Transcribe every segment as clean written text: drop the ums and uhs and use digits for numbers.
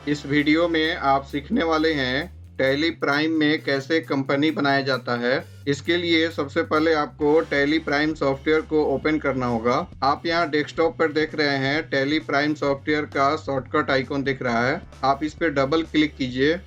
इस वीडियो में आप सीखने वाले हैं टैली प्राइम में कैसे कंपनी बनाया जाता है। इसके लिए सबसे पहले आपको टैली प्राइम सॉफ्टवेयर को ओपन करना होगा। आप यहाँ डेस्कटॉप पर देख रहे हैं टैली प्राइम सॉफ्टवेयर का शॉर्टकट आइकॉन दिख रहा है। आप इस पर डबल क्लिक कीजिए।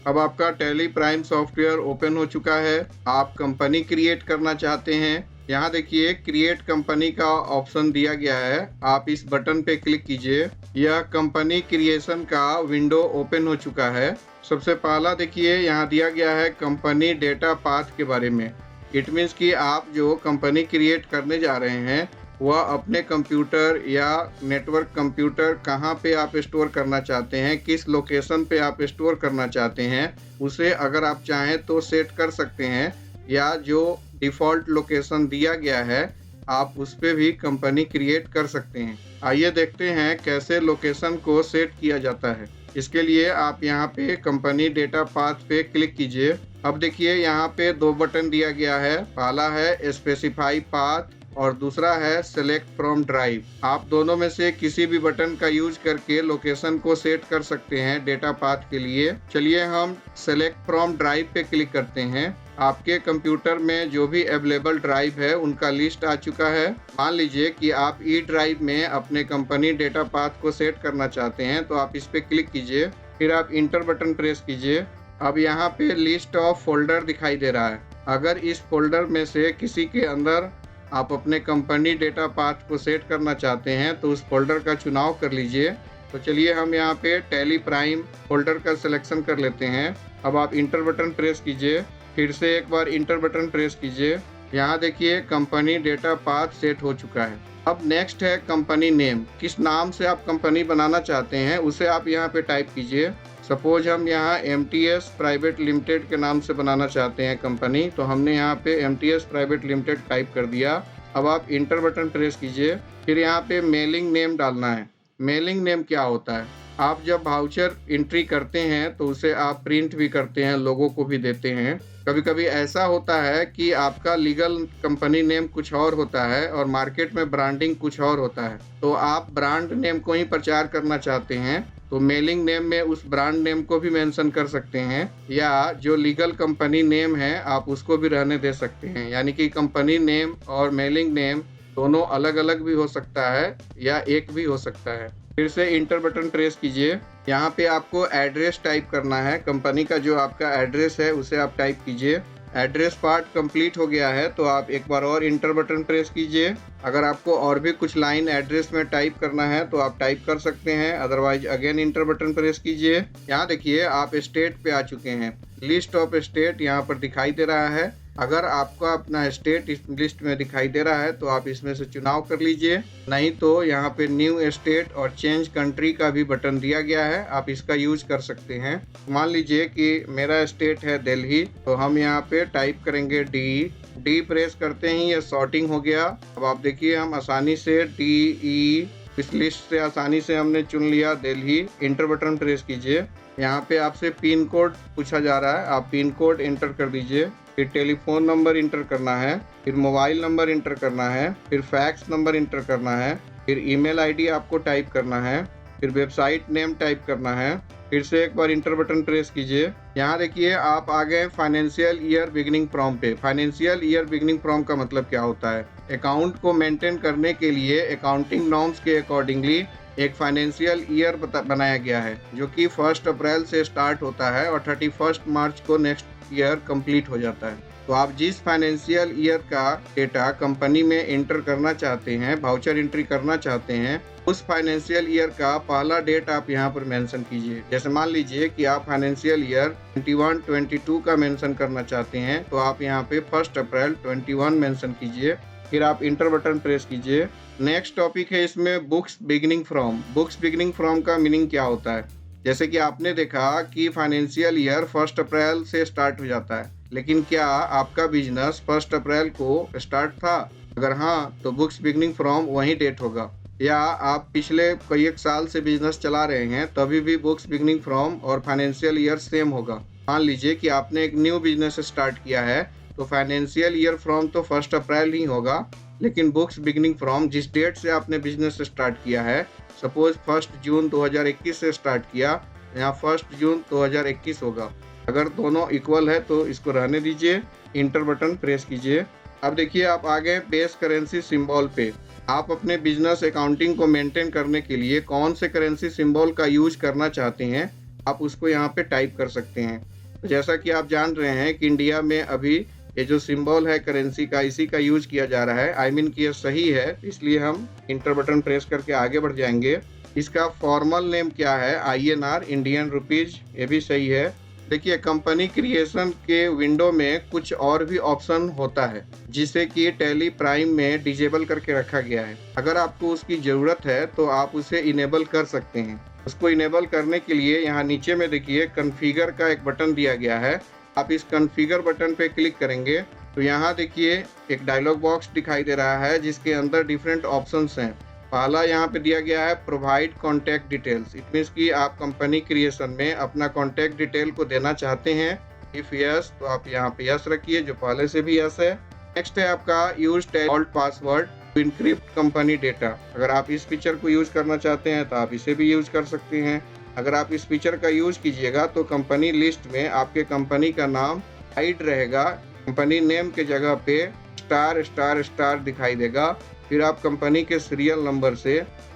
अब आपका टैली प्राइम सॉफ्टवेयर ओपन हो चुका है। आप कंपनी क्रिएट करना चाहते हैं, यहाँ देखिए क्रिएट कंपनी का ऑप्शन दिया गया है। आप इस बटन पे क्लिक कीजिए। यह कंपनी क्रिएशन का विंडो ओपन हो चुका है। सबसे पहला देखिए यहाँ दिया गया है कंपनी डेटा पाथ के बारे में। इट मीन्स कि आप जो कंपनी क्रिएट करने जा रहे हैं वह अपने कंप्यूटर या नेटवर्क कंप्यूटर कहाँ पे आप स्टोर करना चाहते हैं, किस लोकेशन पे आप स्टोर करना चाहते हैं, उसे अगर आप चाहें तो सेट कर सकते हैं, या जो डिफ़ॉल्ट लोकेशन दिया गया है आप उस पे भी कंपनी क्रिएट कर सकते हैं। आइए देखते हैं कैसे लोकेशन को सेट किया जाता है। इसके लिए आप यहाँ पे कंपनी डेटा पाथ पे क्लिक कीजिए। अब देखिए यहाँ पे दो बटन दिया गया है। पहला है स्पेसिफाई पाथ और दूसरा है सेलेक्ट फ्रॉम ड्राइव। आप दोनों में से किसी भी बटन का यूज करके लोकेशन को सेट कर सकते हैं डेटा पाथ के लिए। चलिए हम सेलेक्ट फ्रॉम ड्राइव पे क्लिक करते हैं। आपके कंप्यूटर में जो भी अवेलेबल ड्राइव है उनका लिस्ट आ चुका है। मान लीजिए कि आप ई ड्राइव में अपने कंपनी डेटा पाथ को सेट करना चाहते हैं, तो आप इस पे क्लिक कीजिए, फिर आप इंटर बटन प्रेस कीजिए। अब यहाँ पे लिस्ट ऑफ फोल्डर दिखाई दे रहा है। अगर इस फोल्डर में से किसी के अंदर आप अपने कंपनी डेटा पाथ को सेट करना चाहते हैं तो उस फोल्डर का चुनाव कर लीजिए। तो चलिए हम यहाँ पे टैली प्राइम फोल्डर का सिलेक्शन कर लेते हैं। अब आप इंटर बटन प्रेस कीजिए, फिर से एक बार इंटर बटन प्रेस कीजिए। यहाँ देखिए कंपनी डेटा पाथ सेट हो चुका है। अब नेक्स्ट है कंपनी नेम। किस नाम से आप कंपनी बनाना चाहते हैं उसे आप यहाँ पे टाइप कीजिए। सपोज हम यहाँ MTS प्राइवेट लिमिटेड के नाम से बनाना चाहते हैं कंपनी, तो हमने यहाँ पे MTS प्राइवेट लिमिटेड टाइप कर दिया। अब आप इंटर बटन प्रेस कीजिए, फिर यहाँ पे मेलिंग नेम डालना है। मेलिंग नेम क्या होता है? आप जब वाउचर एंट्री करते हैं तो उसे आप प्रिंट भी करते हैं, लोगों को भी देते हैं। कभी कभी ऐसा होता है कि आपका लीगल कंपनी नेम कुछ और होता है और मार्केट में ब्रांडिंग कुछ और होता है, तो आप ब्रांड नेम को ही प्रचार करना चाहते हैं तो मेलिंग नेम में उस ब्रांड नेम को भी मेंशन कर सकते हैं, या जो लीगल कंपनी नेम है आप उसको भी रहने दे सकते हैं। यानी कि कंपनी नेम और मेलिंग नेम दोनों अलग अलग भी हो सकता है या एक भी हो सकता है। फिर से इंटर बटन प्रेस कीजिए। यहाँ पे आपको एड्रेस टाइप करना है। कंपनी का जो आपका एड्रेस है उसे आप टाइप कीजिए। एड्रेस पार्ट कंप्लीट हो गया है तो आप एक बार और इंटर बटन प्रेस कीजिए। अगर आपको और भी कुछ लाइन एड्रेस में टाइप करना है तो आप टाइप कर सकते हैं, otherwise again inter button press कीजिए। यहाँ देखिए आप स्टेट पे आ चुके हैं। लिस्ट ऑफ स्टेट यहाँ पर दिखाई दे रहा है। अगर आपका अपना स्टेट इस लिस्ट में दिखाई दे रहा है तो आप इसमें से चुनाव कर लीजिए, नहीं तो यहाँ पे न्यू स्टेट और चेंज कंट्री का भी बटन दिया गया है, आप इसका यूज कर सकते हैं। मान लीजिए कि मेरा स्टेट है दिल्ली, तो हम यहाँ पे टाइप करेंगे डी प्रेस करते ही ये सॉर्टिंग हो गया। अब आप देखिए हम आसानी से DE इस लिस्ट से आसानी से हमने चुन लिया दिल्ली। इंटर बटन प्रेस कीजिए। यहाँ पे आपसे पिन कोड पूछा जा रहा है, आप पिन कोड एंटर कर दीजिए। फिर टेलीफोन नंबर इंटर करना है, फिर मोबाइल नंबर इंटर करना है, फिर फैक्स नंबर इंटर करना है, फिर ईमेल आईडी आपको टाइप करना है, फिर वेबसाइट नेम टाइप करना है। फिर से एक बार इंटर बटन प्रेस कीजिए। यहाँ देखिए आप आ गए फाइनेंशियल ईयर बिगिनिंग फ्रॉम पे। फाइनेंशियल ईयर बिगिनिंग फ्रॉम का मतलब क्या होता है? अकाउंट को मेंटेन करने के लिए अकाउंटिंग नॉर्म्स के अकॉर्डिंगली एक फाइनेंशियल ईयर बनाया गया है, जो कि 1 अप्रैल से स्टार्ट होता है और 31 मार्च को नेक्स्ट ईयर कंप्लीट हो जाता है। तो आप जिस फाइनेंशियल ईयर का डेटा कंपनी में एंटर करना चाहते हैं, वाउचर एंट्री करना चाहते हैं, उस फाइनेंशियल ईयर का पहला डेट आप यहाँ पर मेंशन कीजिए। जैसे मान लीजिए कि आप फाइनेंशियल ईयर 21-22 का मेंशन करना चाहते हैं, तो आप यहाँ पे 1 अप्रैल 21 मेंशन कीजिए। फिर आप इंटर बटन प्रेस कीजिए। नेक्स्ट टॉपिक है इसमें books beginning from. Books beginning from का मीनिंग क्या होता है? जैसे कि आपने देखा कि फाइनेंशियल ईयर 1 अप्रैल से स्टार्ट हो जाता है, लेकिन क्या आपका बिजनेस 1 अप्रैल को स्टार्ट था? अगर हाँ, तो बुक्स बिगिनिंग फ्रॉम वही डेट होगा। या आप पिछले कई एक साल से बिजनेस चला रहे हैं, तभी भी बुक्स बिगिनिंग फ्रॉम और फाइनेंशियल ईयर सेम होगा। मान लीजिए कि आपने एक न्यू बिजनेस स्टार्ट किया है, तो फाइनेंशियल ईयर फ्रॉम तो 1 अप्रैल ही होगा, लेकिन बुक्स बिगिनिंग फ्रॉम जिस डेट से आपने बिजनेस स्टार्ट किया है, सपोज 1 जून 2021 से स्टार्ट किया, यहाँ 1 जून 2021 होगा। अगर दोनों इक्वल है तो इसको रहने दीजिए, इंटर बटन प्रेस कीजिए। अब देखिए आप आ गए बेस करेंसी सिंबल पे। आप अपने बिजनेस अकाउंटिंग को मेंटेन करने के लिए कौन से करेंसी सिंबल का यूज करना चाहते हैं, आप उसको यहाँ पे टाइप कर सकते हैं। तो जैसा कि आप जान रहे हैं कि इंडिया में अभी ये जो सिंबल है करेंसी का, इसी का यूज किया जा रहा है। आई मीन कि ये सही है, इसलिए हम इंटर बटन प्रेस करके आगे बढ़ जाएंगे। इसका फॉर्मल नेम क्या है, INR, इंडियन रुपीज, ये भी सही है। देखिए कंपनी क्रिएशन के विंडो में कुछ और भी ऑप्शन होता है जिसे कि टैली प्राइम में डिजेबल करके रखा गया है। अगर आपको उसकी ज़रूरत है तो आप उसे इनेबल कर सकते हैं। उसको इनेबल करने के लिए यहाँ नीचे में देखिए कॉन्फ़िगर का एक बटन दिया गया है। आप इस कॉन्फ़िगर बटन पे क्लिक करेंगे तो यहाँ देखिए एक डायलॉग बॉक्स दिखाई दे रहा है जिसके अंदर डिफरेंट ऑप्शंस हैं। पहला यहाँ पे दिया गया है provide contact details. It means कि आप कंपनी क्रिएशन में अपना कॉन्टैक्ट डिटेल को देना चाहते हैं। इफ यस तो आप यहाँ पे यस रखिए, जो पहले से भी यस है। नेक्स्ट है आपका use default password to encrypt company data. अगर आप इस फीचर को यूज करना चाहते हैं तो आप इसे भी यूज कर सकते हैं। अगर आप इस फीचर का यूज कीजिएगा तो कंपनी लिस्ट में आपके कंपनी का नाम हाइड रहेगा। कंपनी नेम के जगह पे स्टार स्टार स्टार दिखाई देगा। फिर आप कंपनी के सीरियल नंबर से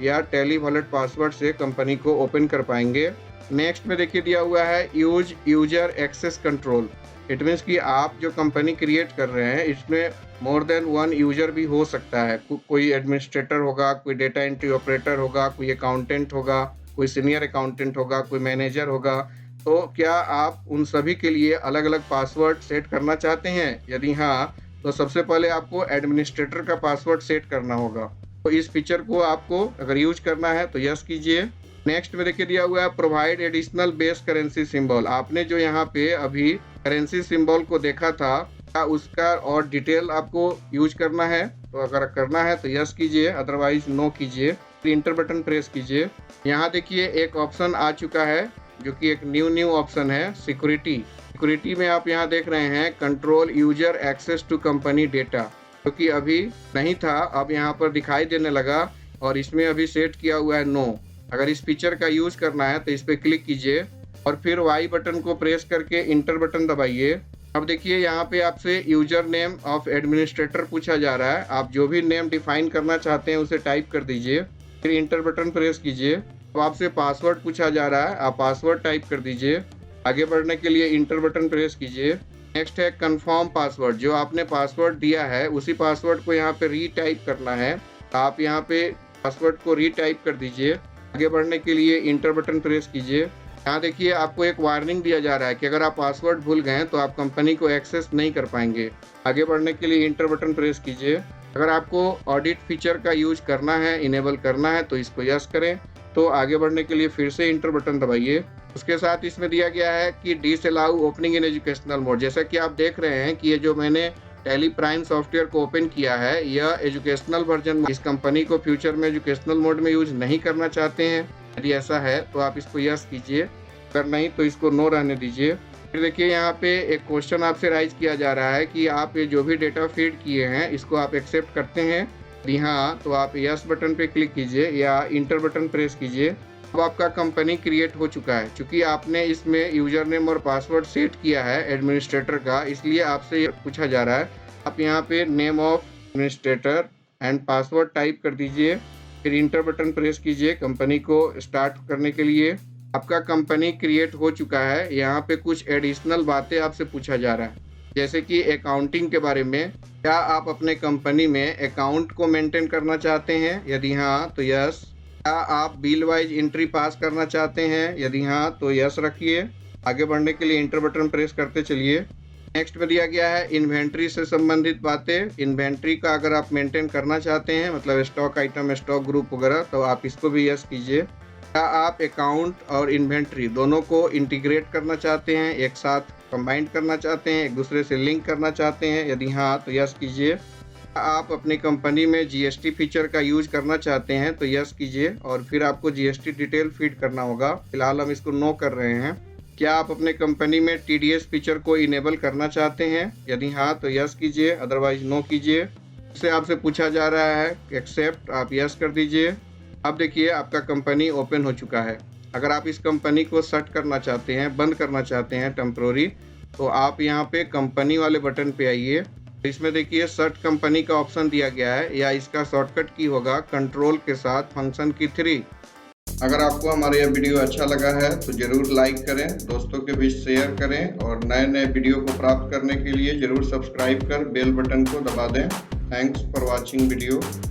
या टेली वॉलेट पासवर्ड से कंपनी को ओपन कर पाएंगे। नेक्स्ट में देखिए दिया हुआ है use user access control. It means कि आप जो कंपनी क्रिएट कर रहे हैं इसमें मोर देन 1 यूजर भी हो सकता है। कोई एडमिनिस्ट्रेटर होगा, कोई डेटा एंट्री ऑपरेटर होगा, कोई अकाउंटेंट होगा, कोई सीनियर अकाउंटेंट होगा, कोई मैनेजर होगा। तो क्या आप उन सभी के लिए अलग अलग पासवर्ड सेट करना चाहते हैं? यदि हाँ तो सबसे पहले आपको एडमिनिस्ट्रेटर का पासवर्ड सेट करना होगा। तो इस फीचर को आपको अगर यूज करना है तो यस कीजिए। नेक्स्ट में देखिए दिया हुआ है provide additional base currency symbol. आपने जो यहाँ पे अभी करेंसी सिंबल को देखा था, क्या उसका और डिटेल आपको यूज करना है? तो अगर करना है तो यस कीजिए, अदरवाइज नो कीजिए। इंटर बटन प्रेस कीजिए। यहाँ देखिए एक ऑप्शन आ चुका है जो कि एक न्यू ऑप्शन है, सिक्योरिटी में आप यहाँ देख रहे हैं control user access to company data, जो कि अभी नहीं था, अब यहाँ पर दिखाई देने लगा और इसमें अभी सेट किया हुआ है नो। अगर इस फीचर का यूज करना है तो इस पर क्लिक कीजिए और फिर वाई बटन को प्रेस करके इंटर बटन दबाइए। अब देखिए यहाँ पे आपसे यूजर नेम ऑफ एडमिनिस्ट्रेटर पूछा जा रहा है। आप जो भी नेम डिफाइन करना चाहते हैं उसे टाइप कर दीजिए, फिर इंटर बटन प्रेस कीजिए। अब आपसे पासवर्ड पूछा जा रहा है, आप पासवर्ड टाइप कर दीजिए। आगे बढ़ने के लिए इंटर बटन प्रेस कीजिए। नेक्स्ट है कंफर्म पासवर्ड। जो आपने पासवर्ड दिया है उसी पासवर्ड को यहाँ पे रीटाइप करना है। आप यहाँ पे पासवर्ड को रीटाइप कर दीजिए। आगे बढ़ने के लिए इंटर बटन प्रेस कीजिए। यहाँ देखिए आपको एक वार्निंग दिया जा रहा है कि अगर आप पासवर्ड भूल गए तो आप कंपनी को एक्सेस नहीं कर पाएंगे। आगे बढ़ने के लिए इंटर बटन प्रेस कीजिए। अगर आपको ऑडिट फीचर का यूज करना है, इनेबल करना है तो इसको यस करें। तो आगे बढ़ने के लिए फिर से इंटर बटन दबाइए। उसके साथ इसमें दिया गया है कि disallow opening in educational mode. जैसा कि आप देख रहे हैं कि ये जो मैंने टैली प्राइम सॉफ्टवेयर को ओपन किया है यह एजुकेशनल वर्जन। इस कंपनी को फ्यूचर में एजुकेशनल मोड में यूज नहीं करना चाहते हैं। यदि ऐसा है तो आप इसको यस कीजिए, अगर नहीं तो इसको नो रहने दीजिए। फिर देखिए यहाँ पे एक क्वेश्चन आपसे राइज किया जा रहा है कि आप ये जो भी डेटा फीड किए हैं इसको आप एक्सेप्ट करते हैं। यदि हाँ तो आप यस बटन पे क्लिक कीजिए या इंटर बटन प्रेस कीजिए। अब आपका कंपनी क्रिएट हो चुका है। चूंकि आपने इसमें यूजर नेम और पासवर्ड सेट किया है एडमिनिस्ट्रेटर का, इसलिए आपसे पूछा जा रहा है। आप यहाँ पे name of administrator and password type कर दीजिए, फिर इंटर बटन प्रेस कीजिए कंपनी को स्टार्ट करने के लिए। आपका कंपनी क्रिएट हो चुका है। यहाँ पे कुछ एडिशनल बातें आपसे पूछा जा रहा है, जैसे कि अकाउंटिंग के बारे में। क्या आप अपने कंपनी में अकाउंट को मेंटेन करना चाहते हैं? यदि हाँ तो यस। क्या आप बिल वाइज एंट्री पास करना चाहते हैं? यदि हाँ तो यस रखिए। आगे बढ़ने के लिए इंटर बटन प्रेस करते चलिए। नेक्स्ट में दिया गया है इन्वेंट्री से संबंधित बातें। इन्वेंट्री का अगर आप मेंटेन करना चाहते हैं, मतलब स्टॉक आइटम, स्टॉक ग्रुप वगैरह, तो आप इसको भी यस कीजिए। क्या आप अकाउंट और इन्वेंट्री दोनों को इंटीग्रेट करना चाहते हैं, एक साथ कंबाइंड करना चाहते हैं, एक दूसरे से लिंक करना चाहते हैं? यदि हाँ तो यस कीजिए। आप अपनी कंपनी में जीएसटी फीचर का यूज करना चाहते हैं तो यस कीजिए और फिर आपको जीएसटी डिटेल फीड करना होगा। फिलहाल हम इसको नो कर रहे हैं। क्या आप अपने कंपनी में TDS फीचर को इनेबल करना चाहते हैं? यदि हाँ तो यस कीजिए, अदरवाइज नो कीजिए। इससे आपसे पूछा जा रहा है एक्सेप्ट, आप यस कर दीजिए। अब देखिए आपका कंपनी ओपन हो चुका है। अगर आप इस कंपनी को शट करना चाहते हैं, बंद करना चाहते हैं टेम्परोरी, तो आप यहाँ पे कंपनी वाले बटन पे आइए। इसमें देखिए शट कंपनी का ऑप्शन दिया गया है, या इसका शॉर्टकट की होगा कंट्रोल के साथ फंक्शन की 3। अगर आपको हमारा यह वीडियो अच्छा लगा है तो जरूर लाइक करें, दोस्तों के बीच शेयर करें और नए नए वीडियो को प्राप्त करने के लिए जरूर सब्सक्राइब कर बेल बटन को दबा दें। Thanks for watching video.